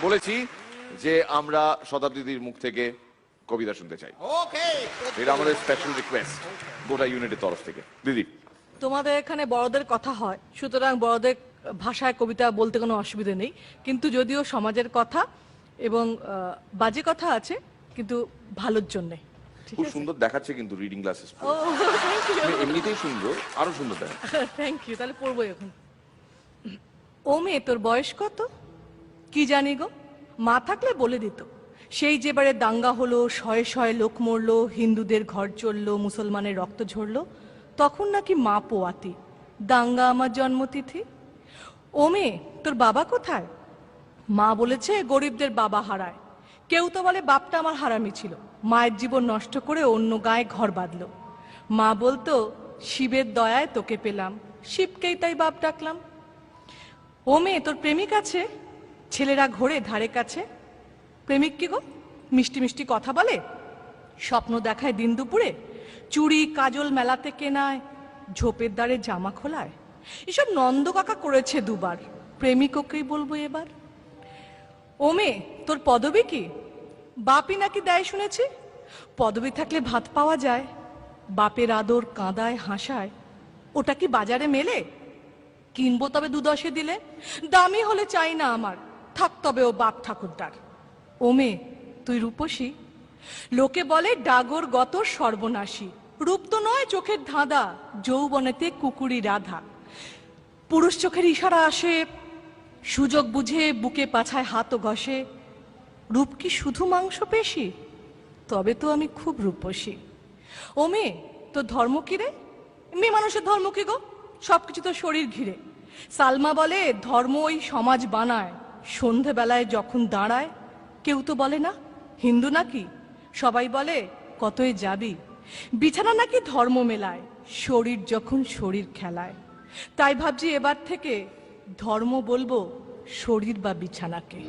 বলেছি যে আমরা শতাব্দীর মুখ থেকে কবিতা শুনতে চাই। এটা আমাদের স্পেশাল রিকোয়েস্ট গোটা ইউনিটের তরফ থেকে। দিদি, তোমাদের এখানে বড়দের কথা হয়, সুতরাং বড়দের ভাষায় কবিতা বলতে কোনো অসুবিধা নেই, কিন্তু যদিও সমাজের কথা এবং বাজে কথা আছে, কিন্তু ভালোর জন্যে। খুব সুন্দর দেখাচ্ছে কিন্তু রিডিং ক্লাসেস। ও থ্যাংক ইউ, এমনিতেই সুন্দর, আরো সুন্দর দেখা। Thank you. তাহলে পড়বো এখন। ও মেয়ে, তোর বয়স কত? কি জানি গো, মা থাকলে বলে দিত। সেই যেবারে দাঙ্গা হলো, শয়ে শয়ে লোক মরলো, হিন্দুদের ঘর চললো, মুসলমানের রক্ত ঝরলো, তখন নাকি মা পোয়াতি, দাঙ্গা আমার জন্মতিথি। ও মেয়ে, তোর বাবা কোথায়? মা বলেছে গরিবদের বাবা হারায়। কেউ তো বলে বাপটা আমার হারামি ছিল, মায়ের জীবন নষ্ট করে অন্য গায়ে ঘর বাঁধলো। মা বলতো শিবের দয়ায় তোকে পেলাম, শিবকেই তাই বাপ ডাকলাম। ও মেয়ে, তোর প্রেমিক আছে? ছেলেরা ঘোরে ধারে কাছে। প্রেমিক কি গো, মিষ্টি মিষ্টি কথা বলে, স্বপ্ন দেখায় দিন দুপুরে, চুড়ি কাজল মেলাতে কেনায়, ঝোপের দ্বারে জামা খোলায়। এসব নন্দ কাকা করেছে দুবার, প্রেমিক ওকেই বলবো এবার। ও মেয়ে, তোর পদবী কি? বাপই নাকি দেয় শুনেছি। পদবী থাকলে ভাত পাওয়া যায়, বাপের আদর কাঁদায় হাসায়, ওটা কি বাজারে মেলে? কিনবো তবে 2-10 দিলে, দামি হলে চাই না আমার, থাক তবে ও বাপ ঠাকুরদার। ও মেয়ে, তুই রূপসী? লোকে বলে ডাগর গত সর্বনাশী, রূপ তো নয় চোখের ধাঁধা, যৌবনেতে কুকুরি রাধা। পুরুষ চোখের ইশারা আসে, সুযোগ বুঝে বুকে পাছায় হাতও ঘষে। রূপ কি শুধু মাংস পেশি? তবে তো আমি খুব রূপসী। ও মেয়ে, তোর ধর্ম কি রে? মেয়ে মানুষের ধর্ম কি গো, সবকিছু তো শরীর ঘিরে। সালমা বলে ধর্ম ওই সমাজ বানায়, সন্ধেবেলায় যখন দাঁড়ায়। কেউ তো বলে না হিন্দু নাকি, সবাই বলে কতই যাবি। বিছানা নাকি ধর্ম মেলায়, শরীর যখন শরীর খেলায়। তাই ভাবছি এবার থেকে ধর্ম বলবো শরীর বা বিছানাকে।